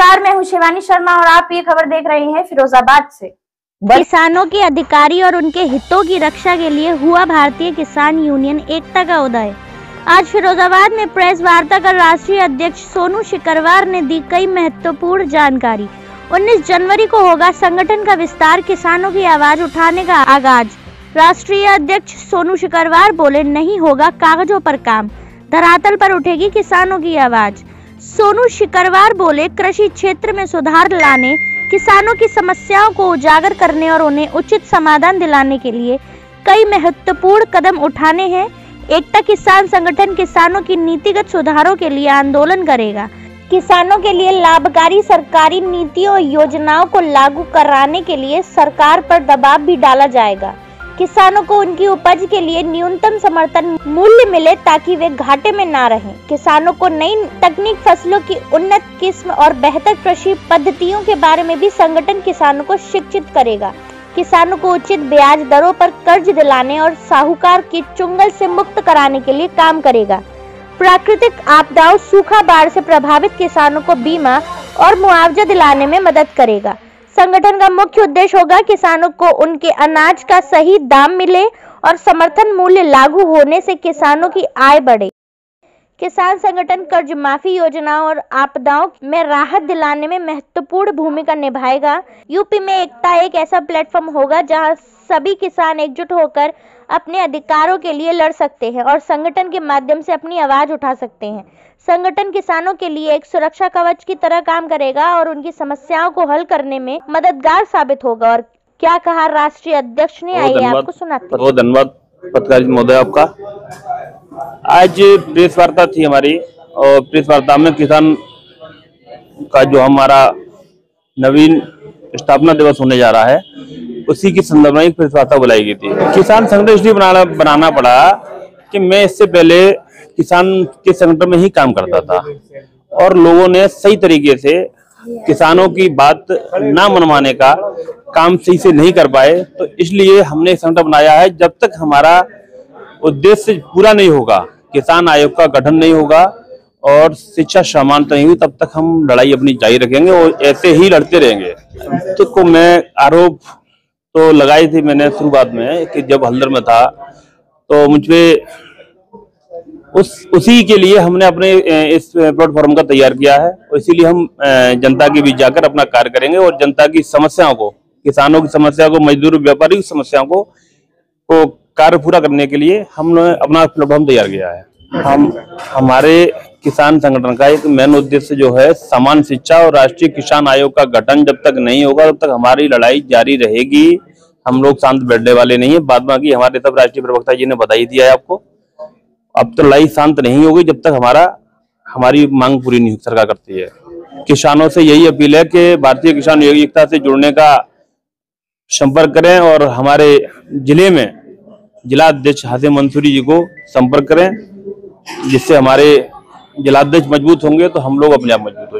नमस्कार, मैं हूं शिवानी शर्मा और आप ये खबर देख रहे हैं फिरोजाबाद से। किसानों के अधिकारी और उनके हितों की रक्षा के लिए हुआ भारतीय किसान यूनियन एकता का उदय। आज फिरोजाबाद में प्रेस वार्ता कर राष्ट्रीय अध्यक्ष सोनू शिकरवार ने दी कई महत्वपूर्ण जानकारी। 19 जनवरी को होगा संगठन का विस्तार, किसानों की आवाज उठाने का आगाज। राष्ट्रीय अध्यक्ष सोनू शिकरवार बोले, नहीं होगा कागजों पर काम, धरातल पर उठेगी किसानों की आवाज। सोनू शिकरवार बोले, कृषि क्षेत्र में सुधार लाने, किसानों की समस्याओं को उजागर करने और उन्हें उचित समाधान दिलाने के लिए कई महत्वपूर्ण कदम उठाने हैं। एकता किसान संगठन किसानों की नीतिगत सुधारों के लिए आंदोलन करेगा। किसानों के लिए लाभकारी सरकारी नीतियों और योजनाओं को लागू कराने के लिए सरकार पर दबाव भी डाला जाएगा। किसानों को उनकी उपज के लिए न्यूनतम समर्थन मूल्य मिले ताकि वे घाटे में ना रहें। किसानों को नई तकनीक, फसलों की उन्नत किस्म और बेहतर कृषि पद्धतियों के बारे में भी संगठन किसानों को शिक्षित करेगा। किसानों को उचित ब्याज दरों पर कर्ज दिलाने और साहूकार की चुंगल से मुक्त कराने के लिए काम करेगा। प्राकृतिक आपदाओं, सूखा, बाढ़ से प्रभावित किसानों को बीमा और मुआवजा दिलाने में मदद करेगा। संगठन का मुख्य उद्देश्य होगा किसानों को उनके अनाज का सही दाम मिले और समर्थन मूल्य लागू होने से किसानों की आय बढ़े। किसान संगठन कर्ज माफी योजनाओं और आपदाओं में राहत दिलाने में महत्वपूर्ण भूमिका निभाएगा। यूपी में एकता एक ऐसा प्लेटफॉर्म होगा जहां सभी किसान एकजुट होकर अपने अधिकारों के लिए लड़ सकते हैं और संगठन के माध्यम से अपनी आवाज उठा सकते हैं। संगठन किसानों के लिए एक सुरक्षा कवच की तरह काम करेगा और उनकी समस्याओं को हल करने में मददगार साबित होगा। और क्या कहा राष्ट्रीय अध्यक्ष ने, आइए आपको सुनाते हैं। बहुत धन्यवाद पत्रकार महोदय आपका। आज प्रेस वार्ता थी हमारी और प्रेस वार्ता में किसान का जो हमारा नवीन स्थापना दिवस होने जा रहा है, उसी की संदर्भ में एक प्रेस वार्ता बुलाई गई थी। किसान संगठन इसलिए बनाना पड़ा कि मैं इससे पहले किसान के संगठन में ही काम करता था और लोगों ने सही तरीके से किसानों की बात ना मनवाने का काम सही से नहीं कर पाए, तो इसलिए हमने संगठन बनाया है। जब तक हमारा उद्देश्य पूरा नहीं होगा, किसान आयोग का गठन नहीं होगा और शिक्षा समानता नहीं हुई, तब तक हम लड़ाई अपनी जारी रखेंगे और ऐसे ही लड़ते रहेंगे। तो मैं आरोप तो लगाई थी मैंने शुरुआत में कि जब हल्दर में था तो मुझे उसी के लिए हमने अपने इस प्लेटफॉर्म का तैयार किया है और इसीलिए हम जनता के बीच जाकर अपना कार्य करेंगे और जनता की समस्याओं को, किसानों की समस्या को, मजदूर व्यापारी की समस्याओं को कार्य पूरा करने के लिए हमने अपना प्लेटफॉर्म तैयार किया है। हमारे किसान संगठन का एक मेन उद्देश्य जो है समान शिक्षा और राष्ट्रीय किसान आयोग का गठन जब तक नहीं होगा तब तक हमारी लड़ाई जारी रहेगी। हम लोग शांत बैठने वाले नहीं है। बाद बाकी हमारे सब राष्ट्रीय प्रवक्ता जी ने बताई दिया है आपको। अब तो लड़ाई शांत नहीं होगी जब तक हमारी मांग पूरी नहीं सरकार करती है। किसानों से यही अपील है कि भारतीय किसान एकता से जुड़ने का संपर्क करें और हमारे जिले में जिला अध्यक्ष हाशिम मंसूरी जी को संपर्क करें, जिससे हमारे जिला अध्यक्ष मजबूत होंगे तो हम लोग अपने आप मजबूत हो जाएंगे।